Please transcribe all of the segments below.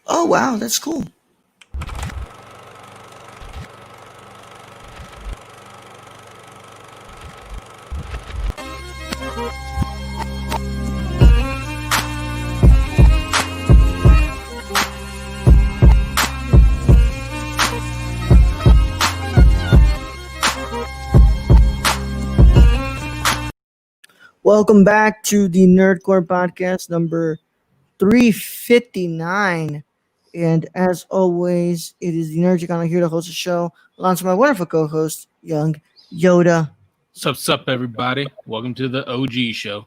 Oh wow, that's cool. Welcome back to the Nerdcore podcast number 359. And as always, it is the Nerd Channel here to host the show, alongside my wonderful co-host, Young Yoda. Sup, everybody. Welcome to the OG show.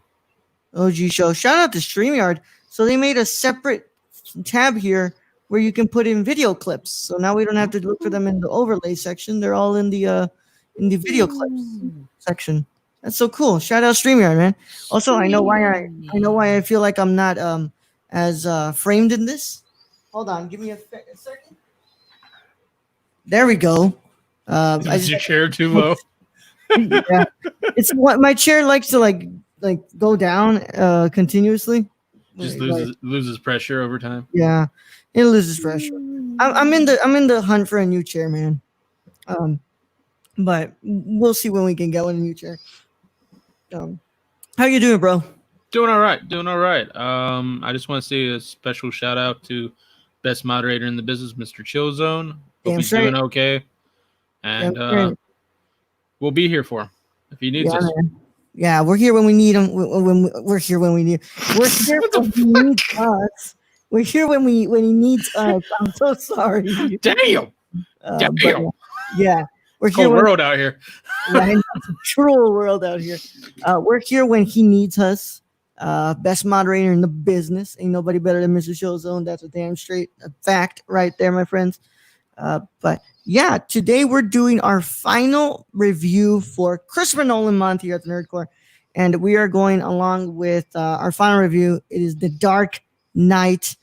OG show. Shout out to StreamYard. So they made a separate tab here where you can put in video clips. So now we don't have to look for them in the overlay section. They're all in the video clips section. That's so cool. Shout out StreamYard, man. Also, I know why I feel like I'm not as framed in this. Hold on, give me a second. There we go. Is your chair too low? Yeah, it's what my chair likes to like go down continuously. Just loses pressure over time. Yeah, it loses pressure. I'm in the hunt for a new chair, man. But we'll see when we can get one a new chair. How you doing, bro? Doing all right. I just want to say a special shout out to best moderator in the business, Mr. Chillzone. Hope he's doing okay, and we'll be here for him if he needs us. Man. Yeah, we're here when we need him. We're here when we need. We're here when he needs us. We're here when he needs us. I'm so sorry. Damn. Yeah, we're here. Cold world out here. Yeah, cruel world out here. We're here when he needs us. Best moderator in the business. Ain't nobody better than Mr. Showzone. That's a damn straight fact right there, my friends. But yeah, today we're doing our final review for Christopher Nolan Month here at the Nerdcore, and we are going along with our final review. It is The Dark Knight,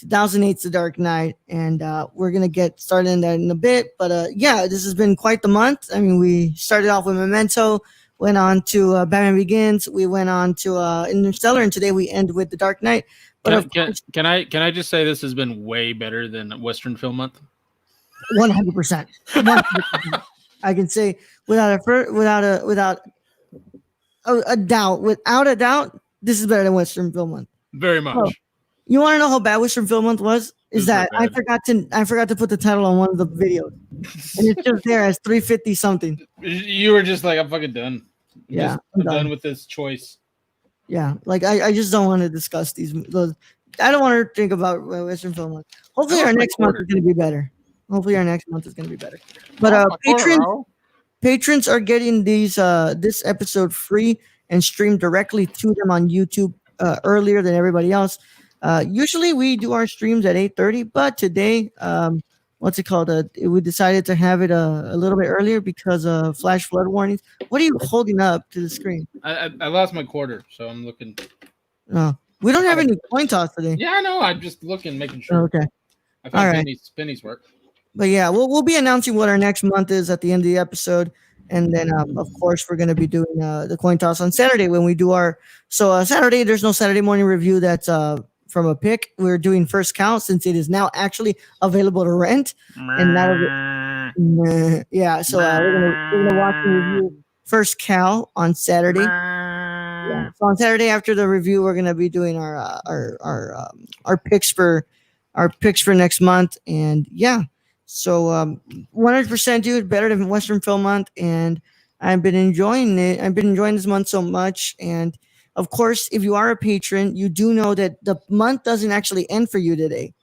2008's The Dark Knight, and we're gonna get started in that in a bit. But yeah, this has been quite the month. I mean, we started off with Memento, went on to Batman Begins, we went on to Interstellar, and today we end with The Dark Knight. But can I just say this has been way better than Western Film Month? 100%. I can say without a doubt, this is better than Western Film Month. Very much. Oh, you want to know how bad Western Film Month was? Is that I forgot to put the title on one of the videos, and it's just there as 350 something. You were just like, I'm fucking done. Yeah, I'm done with this choice. Yeah, like I just don't want to discuss those. I don't want to think about Western Film Month. Hopefully, our next month is going to be better. But patrons are getting this episode free and streamed directly to them on YouTube earlier than everybody else. Usually we do our streams at 8:30, but today, we decided to have it a little bit earlier because of flash flood warnings. What are you holding up to the screen? I lost my quarter, so I'm looking. No, we don't have any coin toss today. Yeah, I know. I'm just looking, making sure. Okay. I found Penny's work. But yeah, we'll be announcing what our next month is at the end of the episode, and then of course we're gonna be doing the coin toss on Saturday when we do our. So Saturday, there's no Saturday morning review that's from a pick. We're doing First Count since it is now actually available to rent, and yeah. So we're gonna watch and review First Cow on Saturday. Yeah. So on Saturday after the review, we're gonna be doing our picks for next month, and yeah. So 100%, dude, better than Western Film Month, and I've been enjoying it. I've been enjoying this month so much, and of course, if you are a patron, you do know that the month doesn't actually end for you today.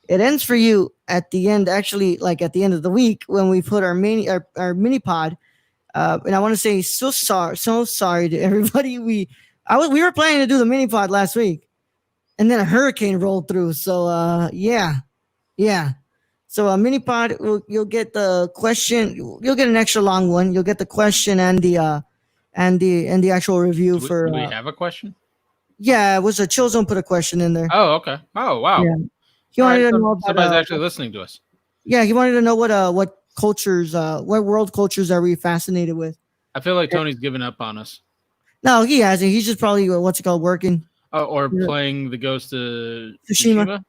It ends for you at the end, actually, like at the end of the week when we put our mini pod. And I want to say so sorry to everybody. We were planning to do the mini pod last week, and then a hurricane rolled through. So yeah. So a mini pod, you'll get the question. You'll get an extra long one. You'll get the question and the actual review for. Do we have a question? Yeah, it was a Chillzone put a question in there. Oh, okay. Oh, wow. Yeah. He wanted to know about, somebody's actually listening to us. Yeah, he wanted to know what cultures, what world cultures are we fascinated with? I feel like Tony's given up on us. No, he hasn't. He's just probably working. Or playing the Ghost of Tsushima.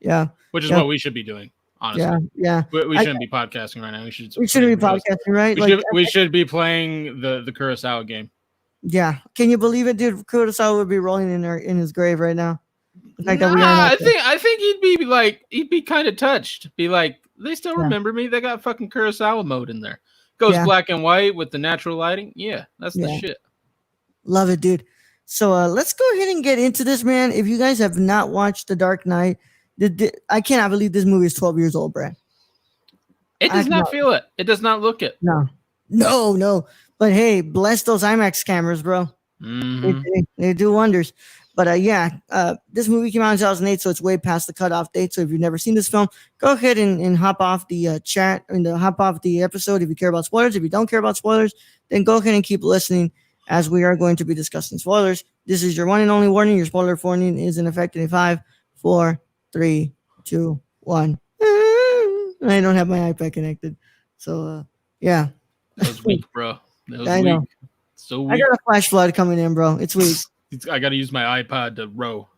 Yeah. Which is what we should be doing, honestly. Yeah. We shouldn't be podcasting right now. We shouldn't be podcasting, right? We should be playing the Kurosawa game. Yeah. Can you believe it, dude? Kurosawa would be rolling in his grave right now. The fact that we are I think he'd be kind of touched. Be like, they still remember me. They got fucking Kurosawa mode in there. Goes black and white with the natural lighting. Yeah, that's the shit. Love it, dude. So let's go ahead and get into this, man. If you guys have not watched The Dark Knight, I cannot believe this movie is 12 years old, Brad. It does not feel it. It does not look it. No. But hey, bless those IMAX cameras, bro. Mm-hmm. They do wonders. But this movie came out in 2008, so it's way past the cutoff date. So if you've never seen this film, go ahead and hop off the chat and hop off the episode if you care about spoilers. If you don't care about spoilers, then go ahead and keep listening, as we are going to be discussing spoilers. This is your one and only warning. Your spoiler warning is in effect in 5, 4, 3, 2, 1. I don't have my iPad connected. So, yeah. That was weak, bro. That was I know. So weak. I got a flash flood coming in, bro. It's weak. I got to use my iPad to row.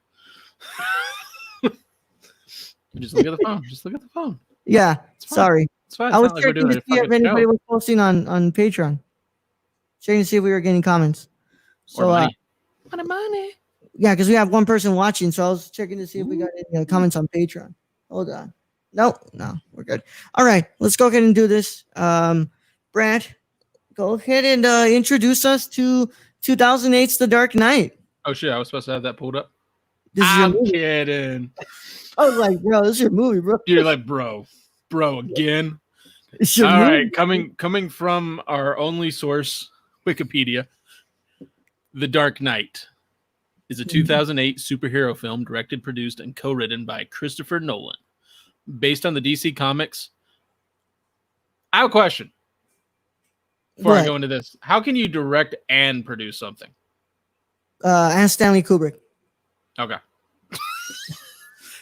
Just look at the phone. Just look at the phone. Yeah. Sorry. It's fine. I was checking to see if anybody was posting on Patreon. Checking to see if we were getting comments. So, money. Yeah, because we have one person watching, so I was checking to see if we got any comments on Patreon. Hold on. No, we're good. All right, let's go ahead and do this. Brad, go ahead and introduce us to 2008's The Dark Knight. Oh shit, I was supposed to have that pulled up. I'm kidding. I was like, bro, this is your movie, bro. You're like, bro, again. It's your movie. Right, coming from our only source, Wikipedia, The Dark Knight is a 2008 superhero film directed, produced, and co-written by Christopher Nolan. Based on the DC Comics. I have a question before I go into this. How can you direct and produce something? And Stanley Kubrick. Okay.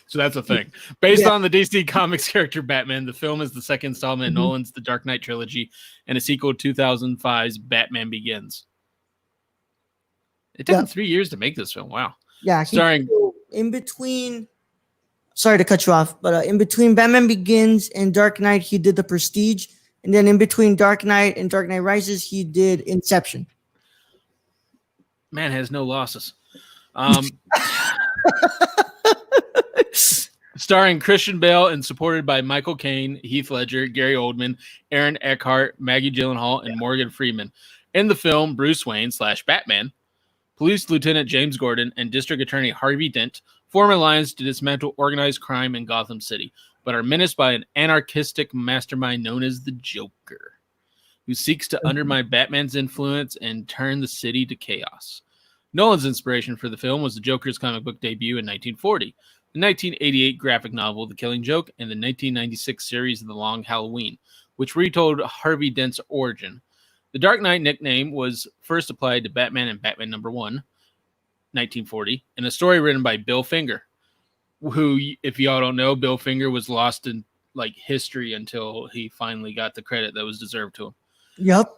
So that's a thing. Based on the DC Comics character Batman, the film is the second installment in Nolan's The Dark Knight trilogy and a sequel to 2005's Batman Begins. It took him 3 years to make this film. Wow. Yeah. Starring in between... Sorry to cut you off, but in between Batman Begins and Dark Knight, he did The Prestige. And then in between Dark Knight and Dark Knight Rises, he did Inception. Man has no losses. Starring Christian Bale and supported by Michael Caine, Heath Ledger, Gary Oldman, Aaron Eckhart, Maggie Gyllenhaal, and Morgan Freeman. In the film, Bruce Wayne / Batman, Police Lieutenant James Gordon, and District Attorney Harvey Dent form an alliance to dismantle organized crime in Gotham City, but are menaced by an anarchistic mastermind known as the Joker, who seeks to undermine Batman's influence and turn the city to chaos. Nolan's inspiration for the film was the Joker's comic book debut in 1940, the 1988 graphic novel The Killing Joke, and the 1996 series The Long Halloween, which retold Harvey Dent's origin. The Dark Knight nickname was first applied to Batman and Batman #1, 1940, in a story written by Bill Finger, who, if y'all don't know, Bill Finger was lost in history until he finally got the credit that was deserved to him. Yep.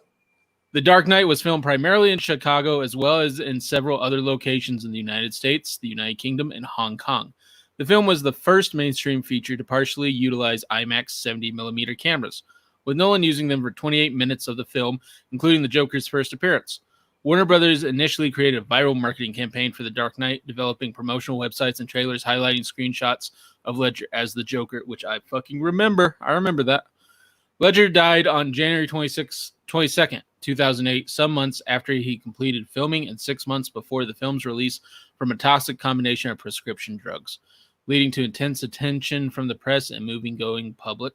The Dark Knight was filmed primarily in Chicago, as well as in several other locations in the United States, the United Kingdom, and Hong Kong. The film was the first mainstream feature to partially utilize IMAX 70mm cameras, with Nolan using them for 28 minutes of the film, including the Joker's first appearance. Warner Brothers initially created a viral marketing campaign for The Dark Knight, developing promotional websites and trailers highlighting screenshots of Ledger as the Joker, which I fucking remember. I remember that. Ledger died on January 22nd, 2008, some months after he completed filming and 6 months before the film's release from a toxic combination of prescription drugs, leading to intense attention from the press and going public.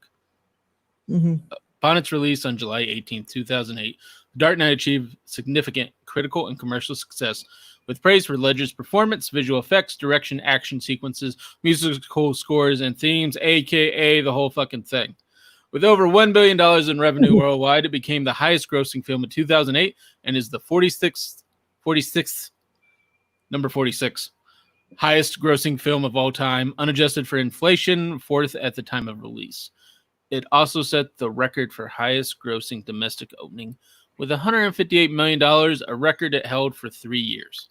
Upon its release on July 18, 2008, The Dark Knight achieved significant critical and commercial success, with praise for Ledger's performance, visual effects, direction, action sequences, musical scores, and themes, a.k.a. the whole fucking thing. With over $1 billion in revenue worldwide, it became the highest-grossing film in 2008 and is the 46th, number 46, highest-grossing film of all time, unadjusted for inflation, fourth at the time of release. It also set the record for highest-grossing domestic opening with $158 million, a record it held for 3 years.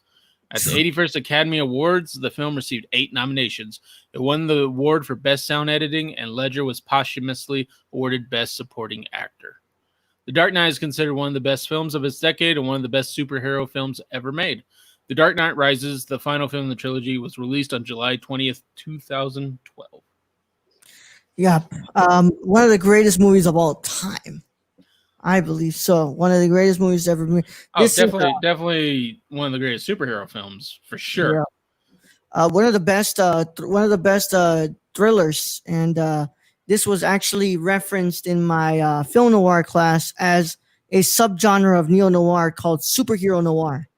At the 81st Academy Awards, the film received 8 nominations. It won the award for Best Sound Editing, and Ledger was posthumously awarded Best Supporting Actor. The Dark Knight is considered one of the best films of its decade and one of the best superhero films ever made. The Dark Knight Rises, the final film in the trilogy, was released on July 20th, 2012. Yeah, one of the greatest movies of all time. I believe so. One of the greatest movies ever made. Definitely one of the greatest superhero films for sure. Yeah. One of the best thrillers, and this was actually referenced in my film noir class as a subgenre of neo noir called superhero noir,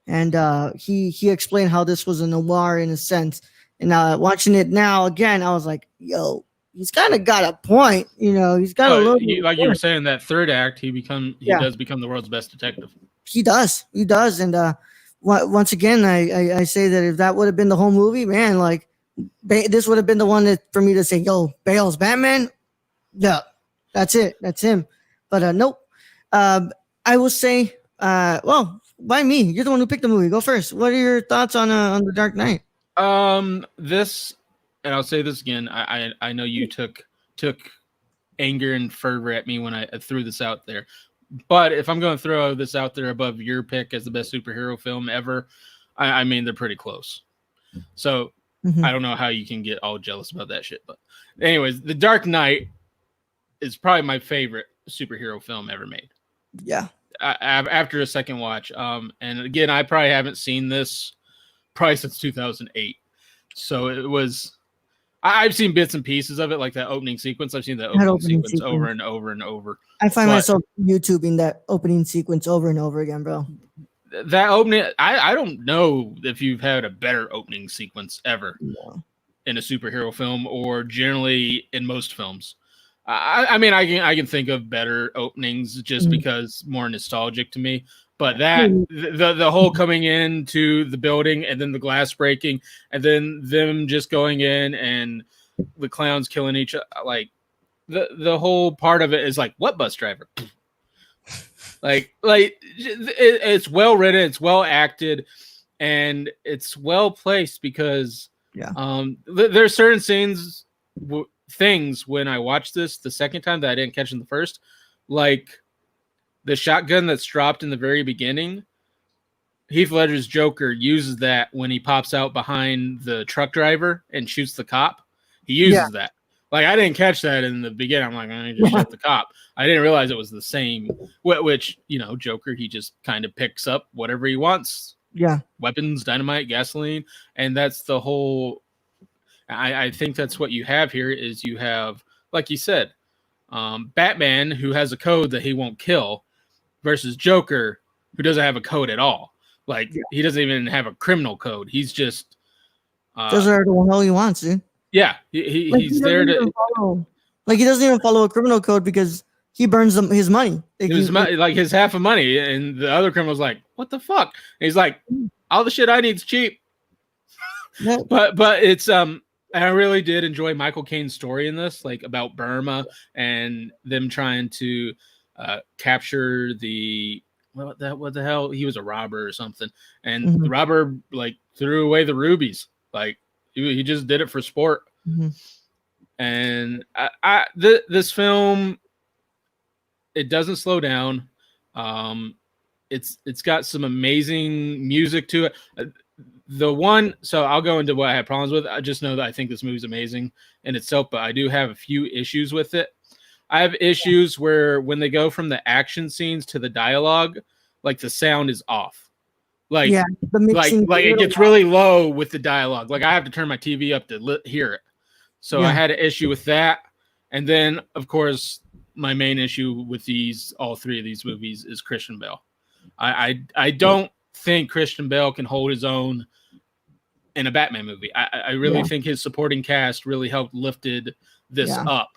and he explained how this was a noir in a sense. And watching it now again, I was like, "Yo, he's kind of got a point, He's got a little like you were saying, that third act, he does become the world's best detective. He does, and once again, I say that if that would have been the whole movie, man, like this would have been the one that for me to say, "Yo, Bale's Batman." Yeah, that's it, that's him. But nope. I will say, well, by me, you're the one who picked the movie. Go first. What are your thoughts on the Dark Knight? This, and I'll say this again. I know you took anger and fervor at me when I threw this out there, but if I'm going to throw this out there above your pick as the best superhero film ever, I mean they're pretty close. So I don't know how you can get all jealous about that shit. But anyways, The Dark Knight is probably my favorite superhero film ever made. Yeah. After a second watch, and again, I probably haven't seen this probably since 2008. So it was. I've seen bits and pieces of it, like that opening sequence. I've seen that opening sequence over and over and over. I find myself YouTubing that opening sequence over and over again, bro. That opening, I don't know if you've had a better opening sequence ever in a superhero film or generally in most films. I mean, I can think of better openings just because more nostalgic to me. But that the whole coming into the building and then the glass breaking and then them just going in and the clowns killing each other, like the whole part of it is like, what bus driver? It's well written, it's well acted, and it's well placed because there's certain scenes, things when I watched this the second time that I didn't catch in the first, like the shotgun that's dropped in the very beginning. Heath Ledger's Joker uses that when he pops out behind the truck driver and shoots the cop. He uses that. Like, I didn't catch that in the beginning. I'm like, I just shot the cop. I didn't realize it was the same, which, Joker, he just kind of picks up whatever he wants. Yeah. Weapons, dynamite, gasoline. And that's the whole, I think that's what you have here is you have, like you said, Batman, who has a code that he won't kill, versus Joker, who doesn't have a code at all. Like, he doesn't even have a criminal code. He's just does whatever the hell he wants, dude. Yeah, he's there to he doesn't even follow a criminal code because he burns his money. Like his half of money, and the other criminal's like, "What the fuck?" And he's like, "All the shit I need is cheap." Yeah. But it's I really did enjoy Michael Caine's story in this, like about Burma and them trying to capture the what the hell, he was a robber or something, and the robber like threw away the rubies, like he just did it for sport. And this film, it doesn't slow down. It's got some amazing music to it. So I'll go into what I had problems with. I just know that I think this movie's amazing in itself, but I do have a few issues with it. I have issues where when they go from the action scenes to the dialogue, like the sound is off. Like it gets really low with the dialogue. Like I have to turn my TV up to hear it. So I had an issue with that. And then, of course, my main issue with all three of these movies is Christian Bale. I don't think Christian Bale can hold his own in a Batman movie. I really think his supporting cast really helped lifted this up.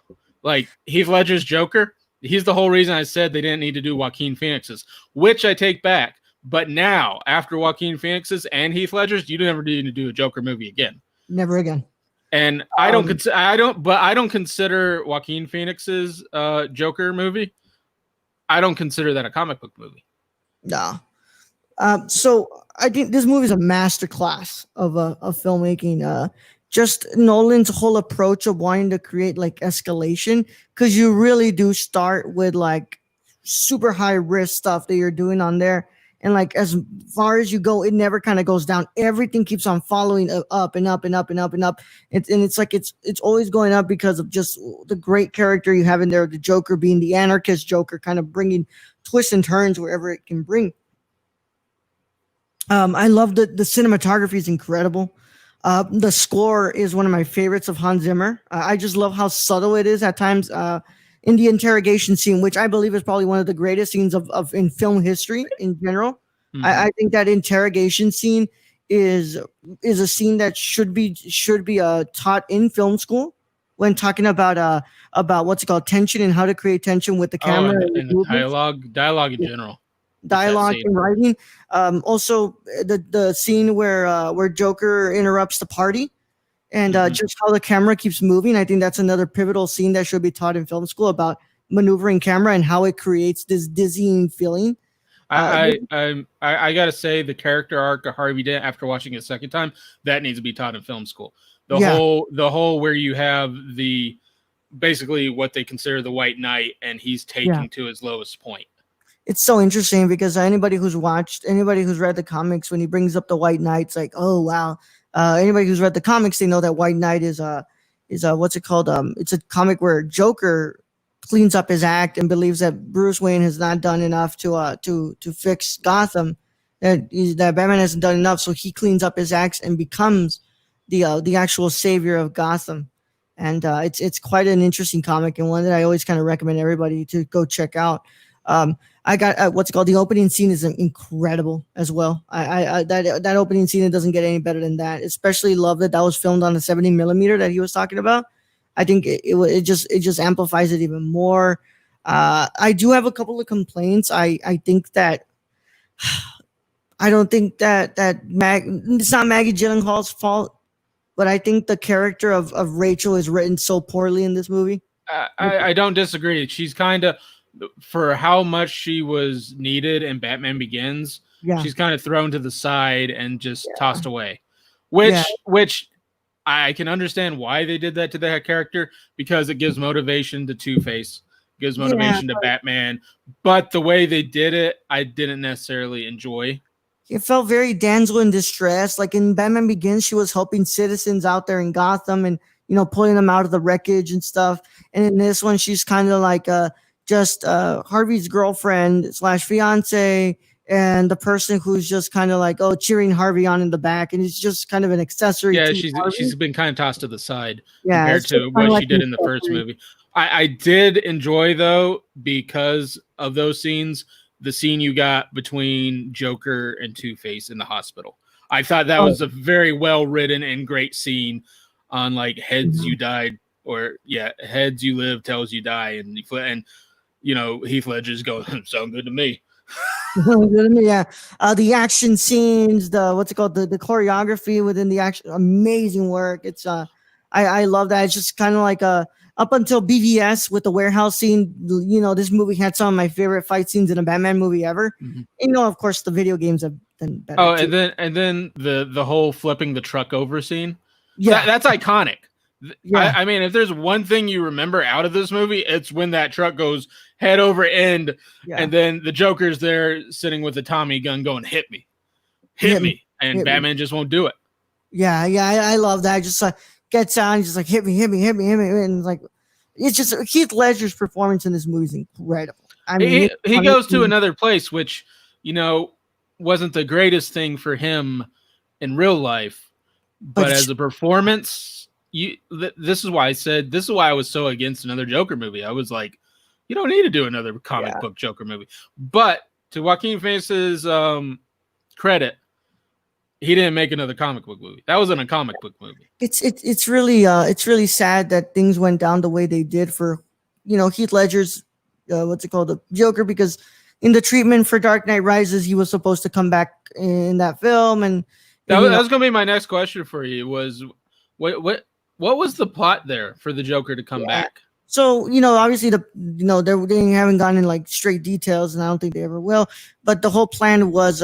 Like Heath Ledger's Joker, he's the whole reason I said they didn't need to do Joaquin Phoenix's, which I take back. But now, after Joaquin Phoenix's and Heath Ledger's, you never need to do a Joker movie again. Never again. And I don't consider Joaquin Phoenix's Joker movie. I don't consider that a comic book movie. No. So I think this movie is a masterclass of filmmaking. Just Nolan's whole approach of wanting to create like escalation, because you really do start with like super high risk stuff that you're doing on there, and like as far as you go, it never kind of goes down. Everything keeps on following up and up and up and up and up. And it's like it's always going up because of just the great character you have in there. The Joker being the anarchist Joker, kind of bringing twists and turns wherever it can bring. I love the cinematography is incredible. The score is one of my favorites of Hans Zimmer. I just love how subtle it is at times. In the interrogation scene, which I believe is probably one of the greatest scenes of in film history in general. Mhm. I think that interrogation scene is is a scene that should be taught in film school when talking about what's it called, tension, and how to create tension with the Oh, camera and and the movements, dialogue in general. With that dialogue scene. and writing. Also, the scene where Joker interrupts the party, and Mhm. just how the camera keeps moving. I think that's another pivotal scene that should be taught in film school about maneuvering camera and how it creates this dizzying feeling. I gotta say the character arc of Harvey Dent after watching it a second time, that needs to be taught in film school. Yeah, The whole where you have the basically what they consider the White Knight and he's yeah. taking to his lowest point. It's so interesting because anybody who's read the comics, when he brings up the White Knight, it's like, oh wow. Anybody who's read the comics, they know that White Knight is what's it called? It's a comic where Joker cleans up his act and believes that Bruce Wayne has not done enough to fix Gotham. That Batman hasn't done enough, so he cleans up his acts and becomes the actual savior of Gotham. And it's quite an interesting comic, and one that I always kind of recommend everybody to go check out. Um, I got what's it called. The opening scene is incredible as well. That opening scene, it doesn't get any better than that. Especially love that was filmed on a 70 millimeter that he was talking about. I think it just amplifies it even more. I do have a couple of complaints. I think that I don't think that it's not Maggie Gyllenhaal's fault, but I think the character of Rachel is written so poorly in this movie. I don't disagree. She's kind of, for how much she was needed in Batman Begins, Yeah, she's kind of thrown to the side and just tossed away. yeah, Which I can understand why they did that to that character, because it gives motivation to Two-Face, gives yeah. motivation to Batman. But the way they did it, I didn't necessarily enjoy. It felt very damsel in distress. Like in Batman Begins, she was helping citizens out there in Gotham and pulling them out of the wreckage and stuff. And in this one, she's kind of like just Harvey's girlfriend slash fiance, and the person who's just kind of like cheering Harvey on in the back, and it's just kind of an accessory Yeah, to Harvey. she's been kind of tossed to the side Yeah, compared it's just to kind what of she like did an in the first accessory. movie. I did enjoy, though, because of those scenes, the scene you got between Joker and Two-Face in the hospital. I thought that Oh, was a very well written and great scene on like heads mhm. you died, or yeah, heads you live, tails you die, and Heath Ledger's going, sound good to me. Yeah, the action scenes, the what's it called, the choreography within the action, amazing work. It's I love that. It's just kind of like up until BVS with the warehouse scene. This movie had some of my favorite fight scenes in a Batman movie ever. Mm-hmm. Of course, the video games have been better. Oh, too. and then the whole flipping the truck over scene. Yeah, That's iconic. yeah, I mean, if there's one thing you remember out of this movie, it's when that truck goes head over end, yeah. and then the Joker's there sitting with the Tommy gun going, hit me, and hit me. Batman just won't do it. Yeah, yeah. I love that. Just gets out and just like hit me, and like it's just Heath Ledger's performance in this movie is incredible. I mean, He goes to another place, which wasn't the greatest thing for him in real life, but as a performance, this is why I was so against another Joker movie. I was like, you don't need to do another comic book Joker movie. But to Joaquin Phoenix's credit, he didn't make another comic book movie. That wasn't a comic book movie. It's really sad that things went down the way they did for Heath Ledger's what's it called, the Joker, because in the treatment for Dark Knight Rises, he was supposed to come back in that film, and that was going to be my next question for you. Was what was the plot there for the Joker to come back? So obviously they haven't gone in like straight details, and I don't think they ever will. But the whole plan was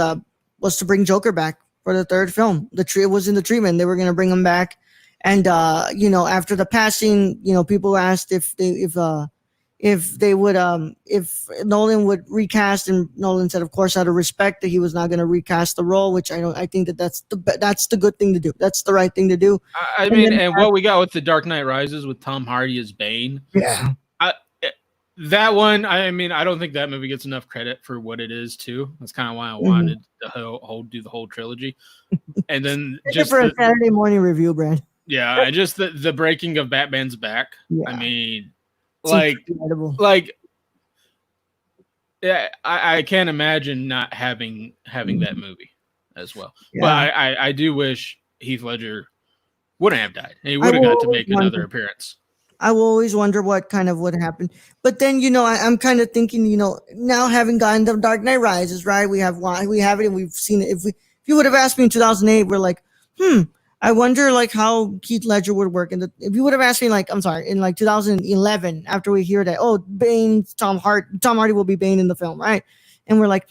was to bring Joker back for the third film. The tree was in the treatment. They were going to bring him back. And after the passing, people asked if they would if Nolan would recast, and Nolan said, of course, out of respect, that he was not going to recast the role, which I think that's the good thing to do. That's the right thing to do. I mean, and what we got with The Dark Knight Rises with Tom Hardy as Bane. Yeah. That one, I mean, I don't think that movie gets enough credit for what it is too. That's kind of why I wanted to do the whole trilogy. And then just for a Saturday morning review, Brad. Yeah, and just the breaking of Batman's back. Yeah. I mean, it's incredible. Yeah, I can't imagine not having that movie as well. Yeah. But I do wish Heath Ledger wouldn't have died, and he would have got to make another appearance. I will always wonder what kind of would happen. But then, I'm kind of thinking, now having gotten The Dark Knight Rises, right? We have it and we've seen it. If you would have asked me in 2008, we're like, I wonder how Heath Ledger would work. If you would have asked me in 2011, after we hear that, Bane, Tom Hardy will be Bane in the film, right? And we're like,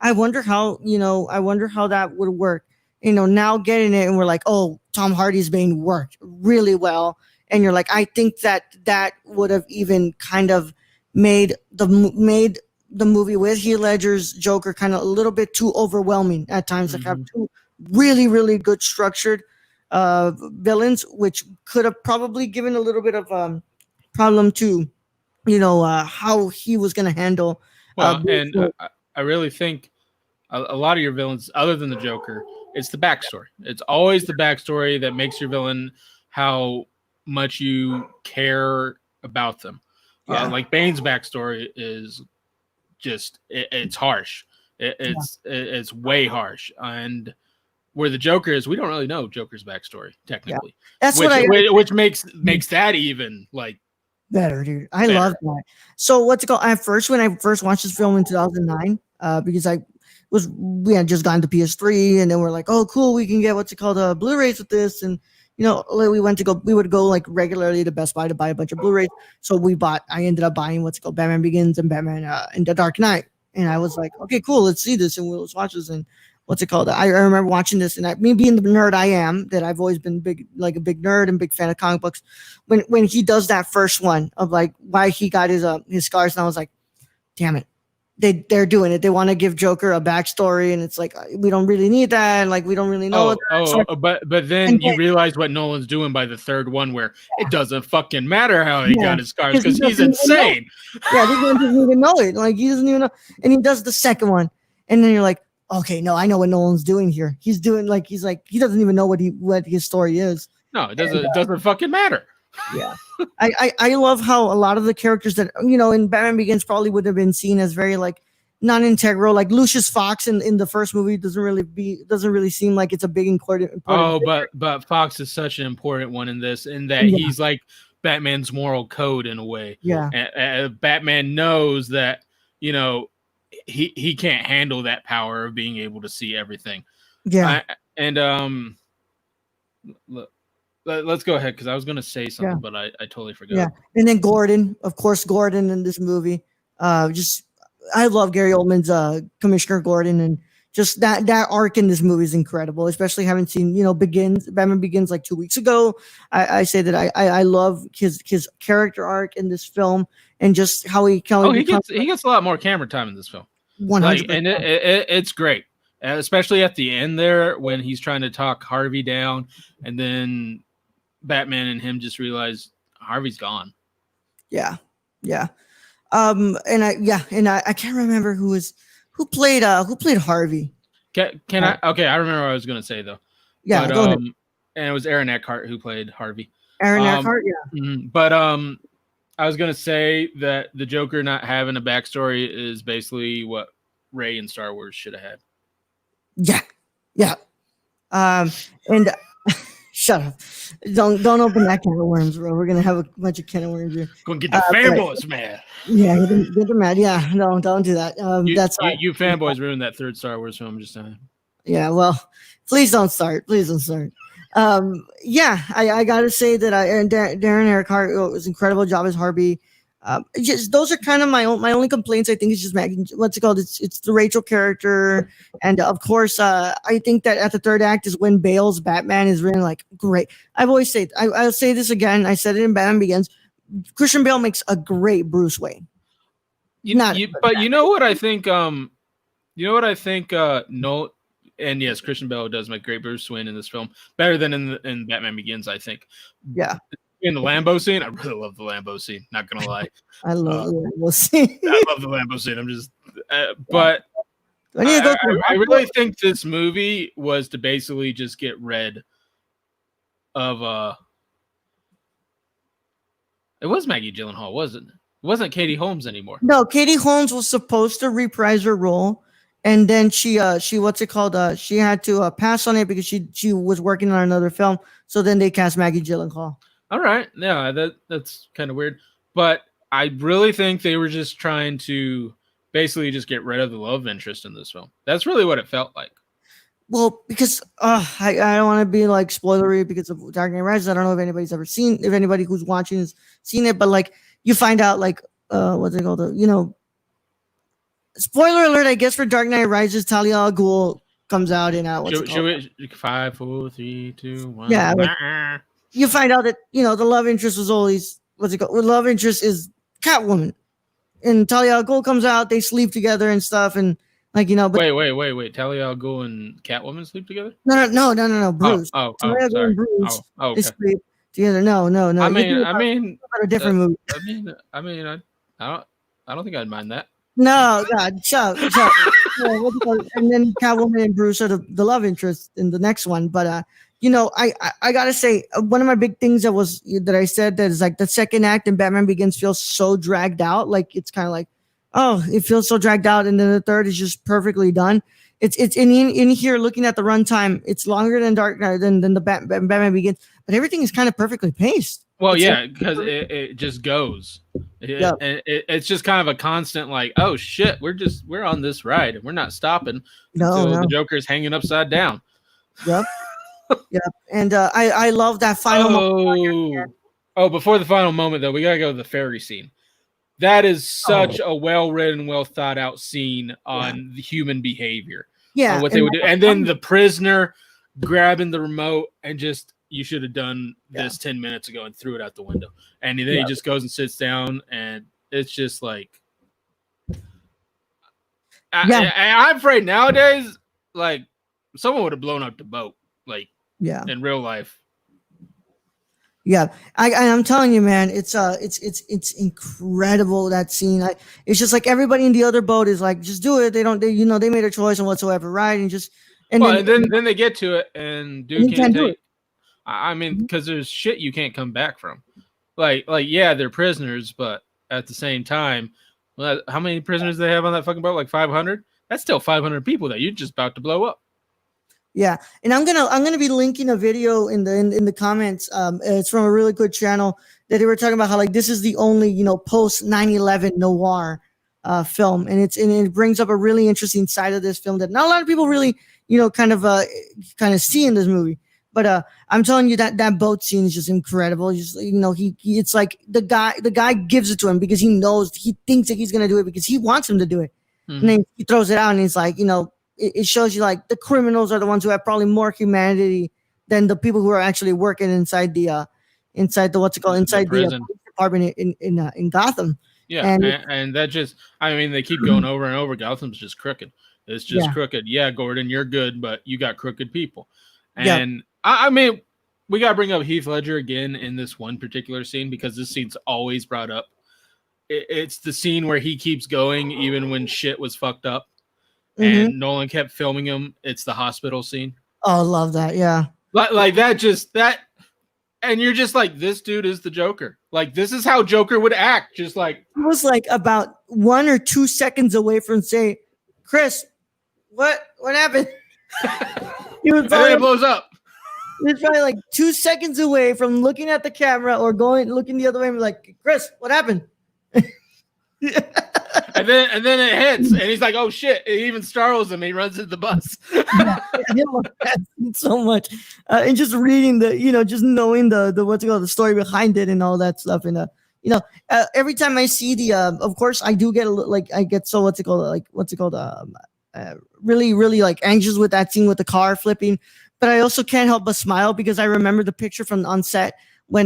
I wonder how that would work. Now getting it and we're like, Tom Hardy's Bane worked really well. And you're like, I think that would have even kind of made the movie with Heath Ledger's Joker kind of a little bit too overwhelming at times. Like have two really, really good structured villains, which could have probably given a little bit of problem to, how he was going to handle. And I really think a lot of your villains, other than the Joker, it's the backstory. It's always the backstory that makes your villain how much you care about them. Like Bane's backstory is just it's harsh. It's way harsh. And where the Joker is, we don't really know Joker's backstory technically. Yeah. That's which makes that even better, dude. I love that. So what's it called? When I first watched this film in 2009, because we had just gotten to PS3, and then we're like, oh cool, we can get Blu-rays with this, and we would go regularly to Best Buy to buy a bunch of Blu-rays. So I ended up buying Batman Begins and Batman and The Dark Knight. And I was like, okay, cool, let's see this and let's watch this. And I remember watching this, and me being the nerd I am, that I've always been a big nerd and big fan of comic books. When he does that first one of why he got his scars, and I was like, damn it. They're doing it. They want to give Joker a backstory, and it's like we don't really need that. We don't really know. But then you realize what Nolan's doing by the third one, where it doesn't fucking matter how he got his scars because he's insane. Yeah, he doesn't even know it. He doesn't even know. And he does the second one, and then you're like, okay, no, I know what Nolan's doing here. He's doing he doesn't even know what his story is. No, it doesn't. It doesn't fucking matter. Yeah, I love how a lot of the characters that in Batman Begins probably would have been seen as very non-integral, like Lucius Fox in the first movie doesn't really seem like it's a big important. But Fox is such an important one in this, in that he's like Batman's moral code in a way. Yeah, and Batman knows that he can't handle that power of being able to see everything. Yeah, Look. Let's go ahead, because I was going to say something, but I totally forgot. Yeah, and then Gordon in this movie. I love Gary Oldman's Commissioner Gordon, and just that arc in this movie is incredible. Especially having seen Batman Begins 2 weeks ago. I say that I love his character arc in this film, and just how he gets a lot more camera time in this film. 100%, and it's great. Especially at the end there when he's trying to talk Harvey down, and then Batman and him just realize Harvey's gone. Yeah. And I can't remember who played Harvey. I remember what I was going to say though. Yeah, go ahead. And it was Aaron Eckhart who played Harvey. Aaron Eckhart, yeah. But I was going to say that the Joker not having a backstory is basically what Rey in Star Wars should have had. Yeah. And shut up. Don't open that can of worms, bro. We're gonna have a bunch of can of worms here. Gonna get the fanboys mad. Yeah, get them mad. Yeah, no, don't do that. You fanboys ruined that third Star Wars film. I'm just saying. Yeah, well, please don't start. I gotta say that Darren Eckhart was incredible job as Harvey. Just those are kind of my only complaints. I think it's just Maggie. What's it called? It's the Rachel character, and of course, I think that at the third act is when Bale's Batman is really like great. I've always said I'll say this again. I said it in Batman Begins. Christian Bale makes a great Bruce Wayne. But you know what I think? No, and yes, Christian Bale does make great Bruce Wayne in this film, better than in Batman Begins, I think. Yeah. In the Lambo scene, I really love the Lambo scene. Not gonna lie, I love the Lambo scene. I love the Lambo scene. I'm just, but I really think this movie was to basically just get rid of. It was Maggie Gyllenhaal, wasn't it? It wasn't Katie Holmes anymore. No, Katie Holmes was supposed to reprise her role, and then she what's it called? She had to pass on it because she was working on another film. So then they cast Maggie Gyllenhaal. All right, yeah, that's kind of weird, but I really think they were just trying to basically just get rid of the love interest in this film. That's really what it felt like. Well, because I don't want to be like spoilery because of Dark Knight Rises. I don't know if anybody's ever seen, if anybody who's watching has seen it, but like you find out like what's it called? Spoiler alert, I guess for Dark Knight Rises, Talia al Ghul comes out in should we 5, 4, 3, 2, 1. Yeah. Like, you find out that the love interest was always love interest is Catwoman, and Talia al Ghul comes out. They sleep together and stuff, and like But wait. Talia al Ghul and Catwoman sleep together? No. Bruce. Talia al Ghul and Bruce. Okay. They sleep together. No. I mean, a different movie. I don't think I'd mind that. No, God, shut up. And then Catwoman and Bruce are the love interest in the next one, but I gotta say one of my big things that I said that is like the second act in Batman Begins feels so dragged out. Like it's kind of like, oh, it feels so dragged out, and then the third is just perfectly done. It's in here looking at the runtime, it's longer than Dark Knight than the Batman Begins, but everything is kind of perfectly paced. Well, because it just goes. It's just kind of a constant like, oh shit, we're on this ride and we're not stopping until the Joker's hanging upside down. Yep. Yep. And I love that final moment. Oh, before the final moment though, we gotta go to the ferry scene. That is such a well-written, well thought out scene on the human behavior. Yeah. What they would do. And then the prisoner grabbing the remote and just, you should have done this 10 minutes ago and threw it out the window. And then he just goes and sits down, and it's just like, I'm afraid nowadays, like, someone would have blown up the boat, like, in real life. Yeah, I'm telling you, man, it's incredible, that scene. It's just like everybody in the other boat is like, just do it. They made a choice and whatsoever, right? And then they get to it, and dude can't do it. I mean, because there's shit you can't come back from. Like, yeah, they're prisoners, but at the same time, how many prisoners do they have on that fucking boat? Like 500? That's still 500 people that you're just about to blow up. Yeah, and I'm gonna be linking a video in the comments. It's from a really good channel that they were talking about how like this is the only post 9/11 noir film, and it brings up a really interesting side of this film that not a lot of people really kind of see in this movie. But I'm telling you that boat scene is just incredible. Just it's like the guy gives it to him because he thinks that he's gonna do it because he wants him to do it, and then he throws it out and he's like it shows you like the criminals are the ones who have probably more humanity than the people who are actually working inside the police department in Gotham. Yeah, and that just, I mean, they keep going over and over. Gotham's just crooked. It's just crooked. Yeah, Gordon, you're good, but you got crooked people. And I mean, we got to bring up Heath Ledger again in this one particular scene because this scene's always brought up. It's the scene where he keeps going even when shit was fucked up. And Nolan kept filming him. It's the hospital scene. Oh, love that. Yeah. Like that. And you're just like, this dude is the Joker. Like, this is how Joker would act. Just like. He was like about 1 or 2 seconds away from saying, Chris, what happened? He was and then it blows up. He was probably like 2 seconds away from looking at the camera or looking the other way and be like, Chris, what happened? And then it hits, and he's like, "Oh shit!" It even startles him. He runs into the bus. I love that so much, and just reading just knowing the what's it called, the story behind it and all that stuff. And every time I see the, of course, I do get I get so what's it called, really, really like anxious with that scene with the car flipping, but I also can't help but smile because I remember the picture from on set when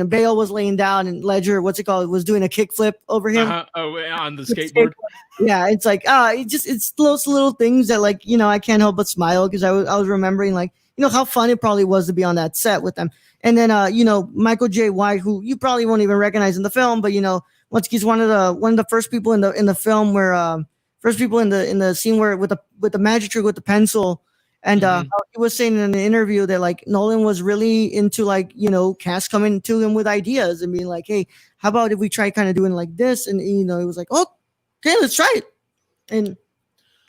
Bale was laying down and Ledger, what's it called, was doing a kickflip over him. Oh, on the skateboard. Yeah, it's like it's those little things that I can't help but smile because I was remembering how fun it probably was to be on that set with them. And then Michael J. White, who you probably won't even recognize in the film, but once he's one of the first people in the film where first people in the scene where with the magic trick with the pencil. And how he was saying in an interview that Nolan was really into cast coming to him with ideas and being like, hey, how about if we try kind of doing like this? And he was like, oh, okay, let's try it. And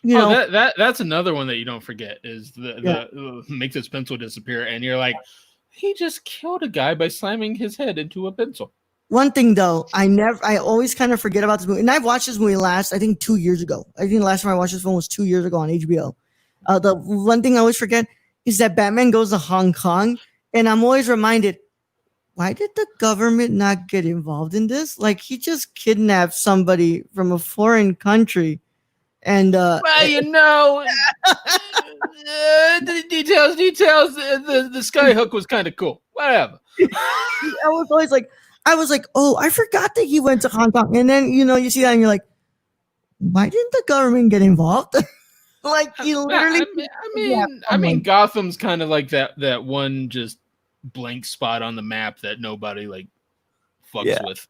that's another one that you don't forget is the make this pencil disappear, and you're like, he just killed a guy by slamming his head into a pencil. One thing though, I always kind of forget about this movie, and I've watched this movie last, I think 2 years ago. I think the last time I watched this film was 2 years ago on HBO. The one thing I always forget is that Batman goes to Hong Kong, and I'm always reminded, why did the government not get involved in this? Like, he just kidnapped somebody from a foreign country. And the details. The skyhook was kind of cool. Whatever. I was like, oh, I forgot that he went to Hong Kong. And then you see that and you're like, why didn't the government get involved? He literally. I mean, Gotham's kind of like that one just blank spot on the map that nobody fucks with.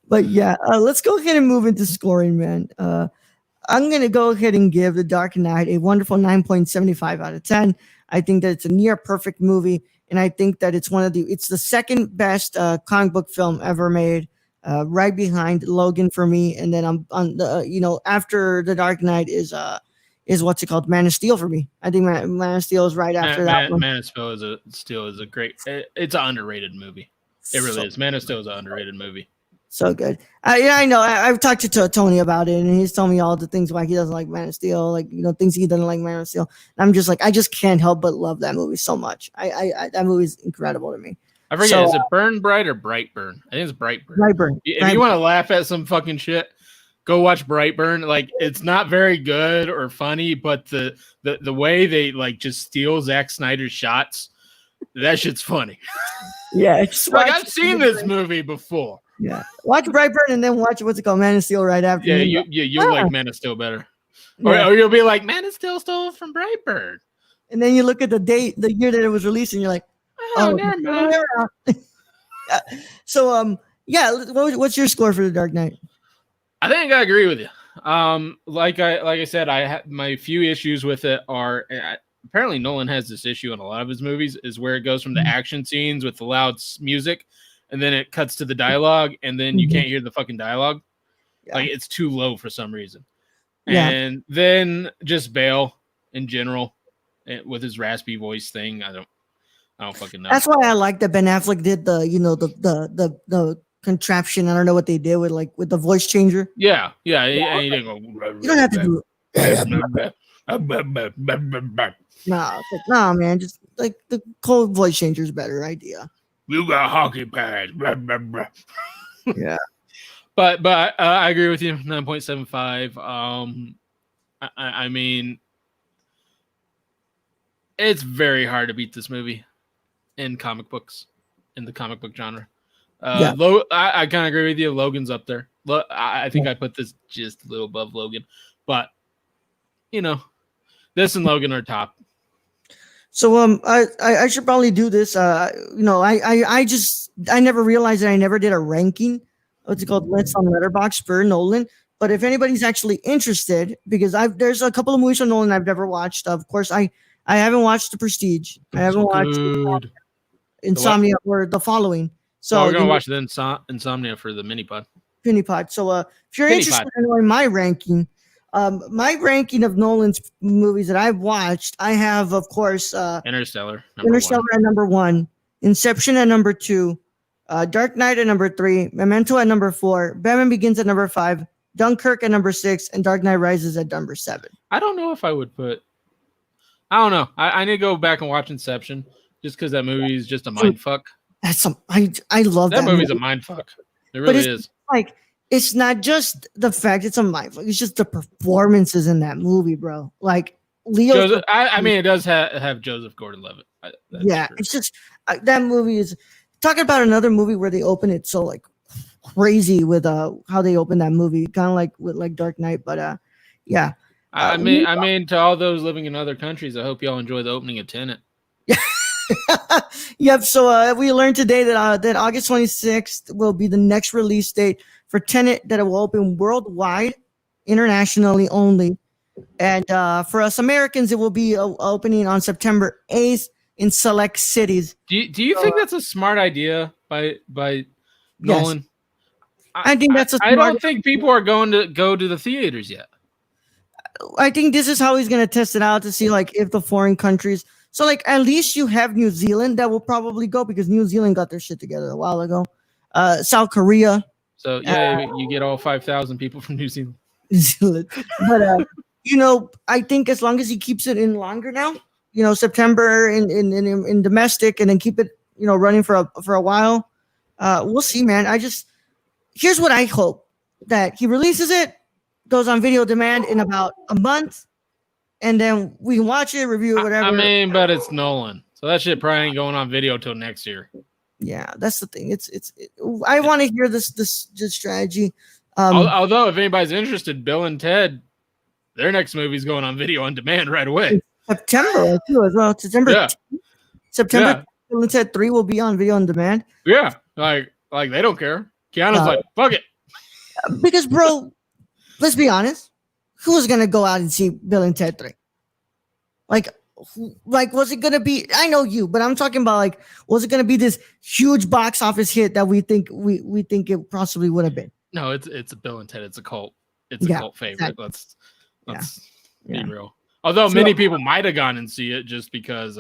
But let's go ahead and move into scoring, man. I'm gonna go ahead and give The Dark Knight a wonderful 9.75 out of 10. I think that it's a near perfect movie, and I think that it's the second best comic book film ever made. Right behind Logan for me, and then I'm on the after The Dark Knight is what's it called, Man of Steel for me. I think Man of Steel is right after that one. Man of Steel is a great. It's an underrated movie. It really is. Man of Steel is an underrated movie. So good. I know. I've talked to Tony about it, and he's told me all the things why he doesn't like Man of Steel, things he doesn't like Man of Steel. And I'm just like, I just can't help but love that movie so much. That movie is incredible to me. I forget, is it Burn Bright or Brightburn? I think it's Brightburn. Brightburn. If you want to laugh at some fucking shit, go watch Brightburn. It's not very good or funny, but the way they just steal Zack Snyder's shots, that shit's funny. Yeah, I've seen this movie before. Yeah, watch Brightburn and then watch what's it called, Man of Steel right after. Yeah, you'll like Man of Steel better, or you'll be like, Man of Steel stole from Brightburn, and then you look at the year that it was released, and you're like, oh, never mind. So what's your score for The Dark Knight? I think I agree with you. Like I said, I had my few issues with it are apparently Nolan has this issue in a lot of his movies is where it goes from the action scenes with the loud music, and then it cuts to the dialogue, and then you can't hear the fucking dialogue. Yeah. It's too low for some reason. Yeah. And then just Bale in general with his raspy voice thing. I don't fucking know. That's why I like that Ben Affleck did the contraption. I don't know what they did with the voice changer. Yeah. He didn't go. You don't have to do it. No, man. Just the cold voice changer is a better idea. You got hockey pads. Yeah. But I agree with you. 9.75. I mean, it's very hard to beat this movie in comic books, in the comic book genre. I kind of agree with you. Logan's up there. I think I put this just a little above Logan, but this and Logan are top. So I should probably do this. I never realized that I never did a ranking. What's it called? Let's on Letterboxd for Nolan. But if anybody's actually interested, because there's a couple of movies from Nolan I've never watched. Of course, I haven't watched The Prestige. I haven't watched Insomnia or The Following. So we're gonna watch the Insomnia for the mini pod. So if you're interested in knowing my ranking. My ranking of Nolan's movies that I've watched, I have, of course, Interstellar at number 1, Inception at number 2, Dark Knight at number 3, Memento at number 4, Batman Begins at number 5, Dunkirk at number 6, and Dark Knight Rises at number 7. I don't know if I would put. I don't know. I need to go back and watch Inception just because that movie is just a mind fuck. That's I love that movie's movie. a mind fuck. It really is. Like, it's not just the fact it's a mind fuck. It's just the performances in that movie, bro. Like Leo. I mean, it does have Joseph Gordon-Levitt. Yeah, true. It's just that movie is talking about another movie where they open it so like crazy with how they open that movie, kind of like with like Dark Knight, but yeah. I mean, to all those living in other countries, I hope y'all enjoy the opening of Tenet. Yep. So we learned today that August 26th will be the next release date for Tenet, that it will open worldwide, internationally only, and for us Americans, it will be opening on September 8th in select cities. Do you think that's a smart idea by Nolan? Yes. I think that's a smart I don't think people are going to go to the theaters yet. I think this is how he's going to test it out to see like if the foreign countries. So like at least you have New Zealand that will probably go, because New Zealand got their shit together a while ago. South Korea. So yeah, you get all 5,000 people from New Zealand. But I think as long as he keeps it in longer now, September in domestic, and then keep it running for a while, we'll see, man. Here's what I hope: that he releases it, goes on video demand in about a month, and then we can watch it, review it, whatever. I mean, but it's Nolan, so that shit probably ain't going on video till next year. Yeah, that's the thing. I want to hear this strategy. Although, if anybody's interested, Bill and Ted, their next movie's going on video on demand right away. September too, as well. September. Bill and Ted 3 will be on video on demand. Yeah, like they don't care. Keanu's like, fuck it. Because, bro, let's be honest. Who's gonna go out and see Bill and Ted 3? Like, was it gonna be? I know you, but I'm talking about like, was it gonna be this huge box office hit that we think it possibly would have been? No, it's a Bill and Ted. It's a cult. It's a cult favorite. Exactly. Let's be real. Although many people might have gone and see it just because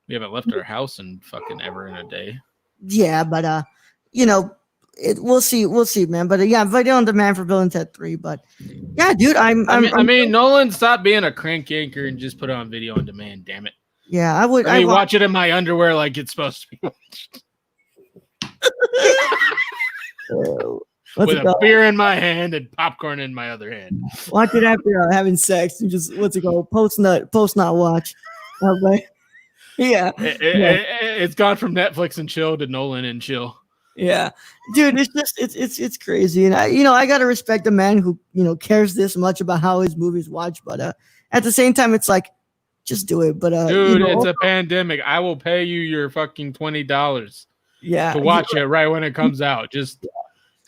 we haven't left our house in fucking ever in a day. Yeah, but we'll see, man. But video on demand for Bill and Ted 3. But yeah, dude, I mean, Nolan, stop being a crank anchor and just put it on video on demand. Damn it. Yeah, I would. I watch it in my underwear like it's supposed to be watched. With a beer in my hand and popcorn in my other hand. Watch it after having sex and just post nut watch. Yeah, it's gone from Netflix and chill to Nolan and chill. Yeah, dude, it's crazy, and I gotta respect a man who cares this much about how his movies watch, but at the same time, it's like, just do it. But dude, it's a pandemic. I will pay you your fucking $20. To watch it right when it comes out. Just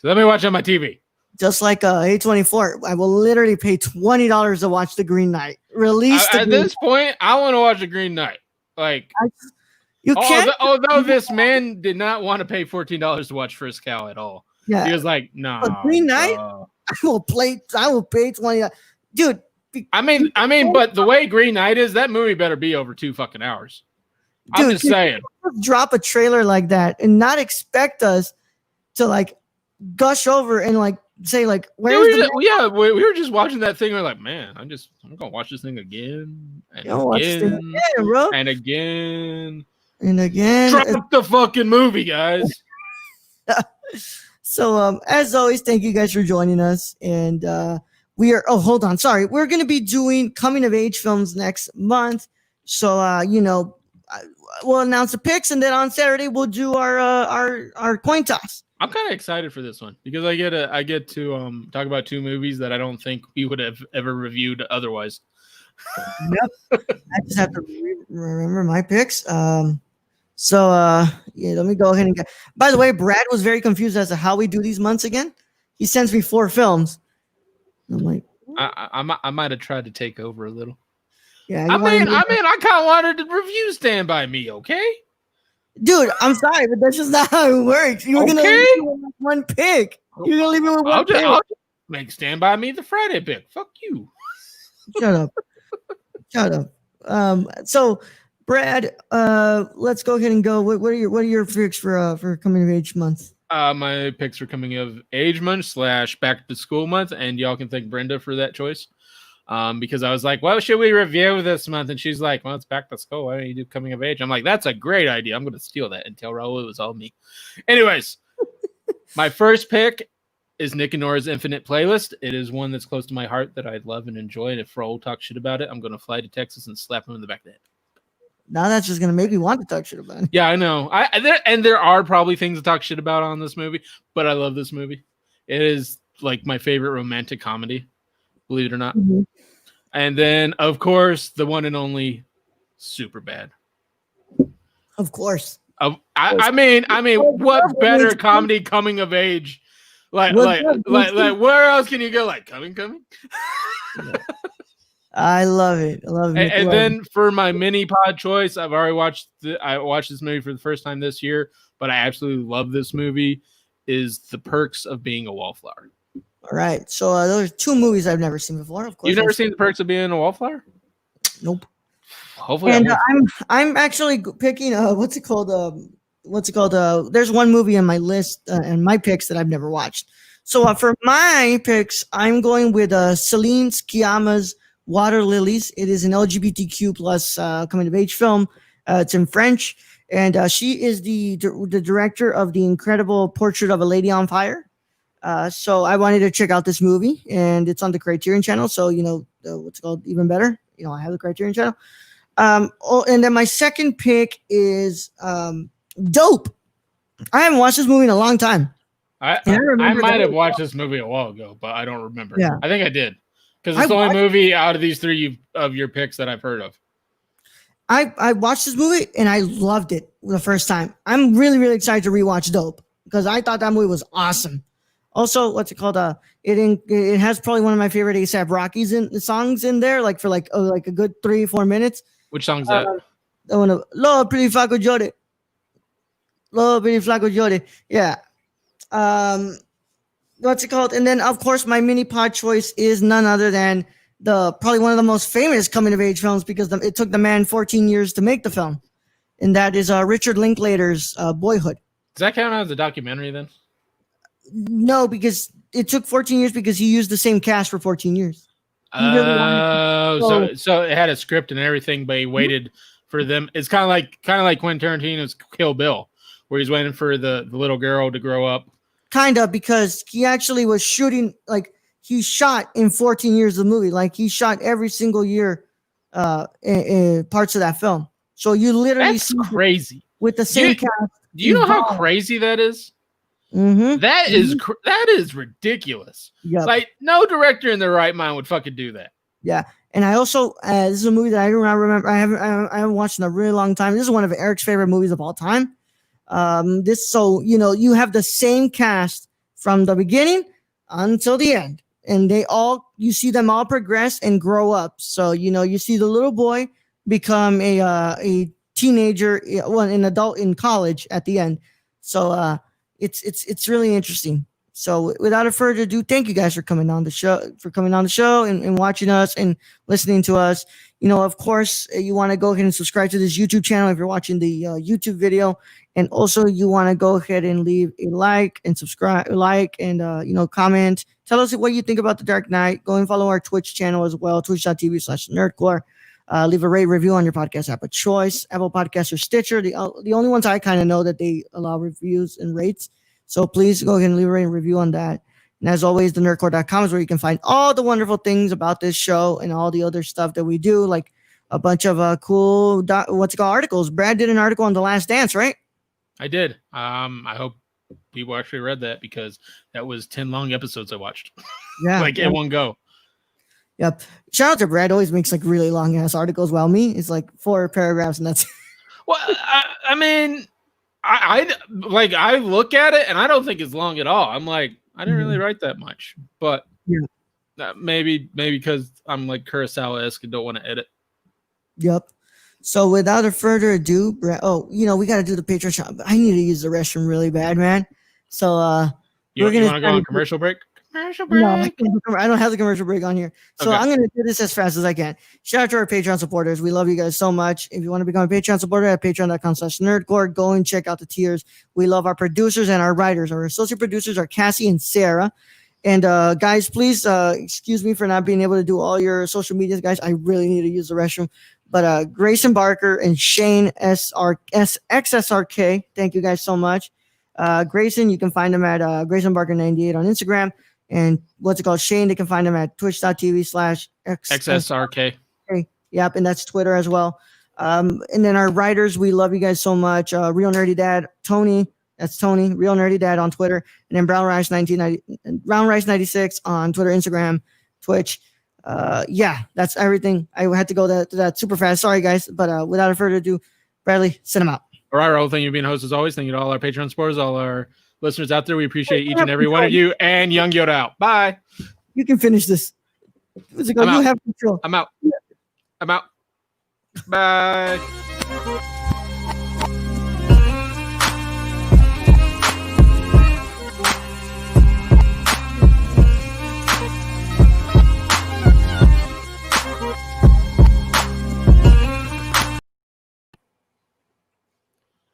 let me watch on my TV. Just like A24, I will literally pay $20 to watch The Green Knight. At this point, I want to watch The Green Knight. Like, you can't. Although this man did not want to pay $14 to watch First Cow at all. Yeah, he was like, "No, Green Knight. I will pay $20, dude." I mean, but the way Green Knight is, that movie better be over 2 fucking hours. I'm just saying. Drop a trailer like that and not expect us to like gush over and like say like, we were just watching that thing. We're like, man, I'm gonna watch this thing again and again and again. Drop the fucking movie, guys. So as always, thank you guys for joining us, and we are. Oh, hold on, sorry. We're gonna be doing coming of age films next month. So we'll announce the picks, and then on Saturday we'll do our coin toss. I'm kind of excited for this one because I get to talk about 2 movies that I don't think we would have ever reviewed otherwise. Yep. I just have to remember my picks. So let me go ahead and get. By the way, Brad was very confused as to how we do these months again. He sends me 4 films. I'm like, I might have tried to take over a little. Yeah, I kind of wanted to review Stand By Me, okay? Dude, I'm sorry, but that's just not how it works. You were gonna leave me with one pick. You're gonna leave me with one pick. I'll just make Stand By Me the Friday pick. Fuck you. Shut up. So Brad, let's go ahead and go. What are your picks for coming of age month? My picks for coming of age month / back to school month, and y'all can thank Brenda for that choice. because I was like, what should we review this month? And she's like, well, it's back to school. Why don't you do coming of age? I'm like, that's a great idea. I'm going to steal that and tell Raul it was all me. Anyways, my first pick is Nick and Nora's Infinite Playlist. It is one that's close to my heart that I love and enjoy. And if Raul talks shit about it, I'm going to fly to Texas and slap him in the back of the head. Now that's just going to make me want to talk shit about it. Yeah, I know. There are probably things to talk shit about on this movie, but I love this movie. It is like my favorite romantic comedy, believe it or not. Mm-hmm. And then, of course, the one and only Superbad. Of course. I mean, what better comedy coming of age? Like, where else can you go? Like, coming. Yeah. I love it. I love it. And then for my mini pod choice, I've already watched. I watched this movie for the first time this year, but I absolutely love this movie. Is The Perks of Being a Wallflower. All right, so those are two movies I've never seen before. Of course, you've never seen The Perks of Being a Wallflower? Nope. Hopefully, and I'm actually picking what's it called? There's one movie on my list and my picks that I've never watched. So for my picks, I'm going with Celine Sciamma's Water Lilies. It is an LGBTQ plus coming of age film. It's in French, and she is the director of the incredible Portrait of a Lady on Fire. So I wanted to check out this movie, and it's on the Criterion Channel. So what's it called? Even better. I have the Criterion Channel. And then my second pick is Dope. I haven't watched this movie in a long time. I might have watched this movie a while ago, but I don't remember. Yeah. I think I did. Because it's the only movie out of these three of your picks that I've heard of. I watched this movie and I loved it the first time. I'm really, really excited to rewatch Dope because I thought that movie was awesome. Also, what's it called? It has probably one of my favorite A$AP Rocky's songs in there, like for like a good 3-4 minutes. Which song's that? The one of Lord Pretty Flaco Jody. Lord Pretty Flaco Jody. Yeah. What's it called? And then, of course, my mini pod choice is none other than probably one of the most famous coming of age films because it took the man 14 years to make the film, and that is Richard Linklater's Boyhood. Does that count as a documentary then? No, because it took 14 years because he used the same cast for 14 years. So it had a script and everything, but he waited for them. It's kind of like Quentin Tarantino's Kill Bill, where he's waiting for the little girl to grow up. Kind of, because he actually was shooting, like, he shot in 14 years of the movie. Like, he shot every single year in parts of that film. So you literally That's crazy. With the same cast. Do you know how crazy that is? Mm-hmm. That is ridiculous. Yep. Like, no director in their right mind would fucking do that. Yeah. And I also, this is a movie that I don't remember. I haven't watched in a really long time. This is one of Eric's favorite movies of all time. You have the same cast from the beginning until the end, and you see them all progress and grow up. So, you see the little boy become a teenager, an adult in college at the end. So, it's really interesting. So without further ado, thank you guys for coming on the show and watching us and listening to us. Of course, you want to go ahead and subscribe to this YouTube channel if you're watching the YouTube video. And also you want to go ahead and leave a like and subscribe, and comment. Tell us what you think about The Dark Knight. Go and follow our Twitch channel as well, twitch.tv/nerdcore. Leave a rate review on your podcast app of choice, Apple Podcasts or Stitcher. The only ones I kind of know that they allow reviews and rates. So please go ahead and leave a rate and review on that. And as always, the nerdcore.com is where you can find all the wonderful things about this show and all the other stuff that we do, like a bunch of cool articles. Brad did an article on The Last Dance, right? I did. I hope people actually read that because that was 10 long episodes I watched. Yeah. In one go. Yep. Shout out to Brad. Always makes like really long ass articles. While me, it's like 4 paragraphs and that's. Well, I mean, I look at it and I don't think it's long at all. I'm like, I didn't really write that much, but maybe because I'm like Kurosawa-esque and don't want to edit. Yep. So without further ado, Brad, we got to do the Patreon shop. I need to use the restroom really bad, man. So you want to go on commercial break? Commercial break. No, I don't have the commercial break on here. So I'm going to do this as fast as I can. Shout out to our Patreon supporters. We love you guys so much. If you want to become a Patreon supporter at patreon.com/nerdcore, go and check out the tiers. We love our producers and our writers. Our associate producers are Cassie and Sarah. And guys, please excuse me for not being able to do all your social medias, guys. I really need to use the restroom. But Grayson Barker and Shane XSRK, thank you guys so much. Grayson, you can find him at Grayson Barker 98 on Instagram. And what's it called? Shane, they can find him at twitch.tv/XSRK. Yep, and that's Twitter as well. And then our writers, we love you guys so much. Real Nerdy Dad, Tony, that's Tony, Real Nerdy Dad on Twitter. And then Brown Rice 96 on Twitter, Instagram, Twitch. Yeah, that's everything. I had to go that super fast. Sorry, guys. But without further ado, Bradley, send them out. All right, Raul, thank you for being a host as always. Thank you to all our Patreon supporters, all our listeners out there. We appreciate each and every one of you. And Young Yoda out. Bye. You can finish this. You have control. I'm out. I'm out. Bye.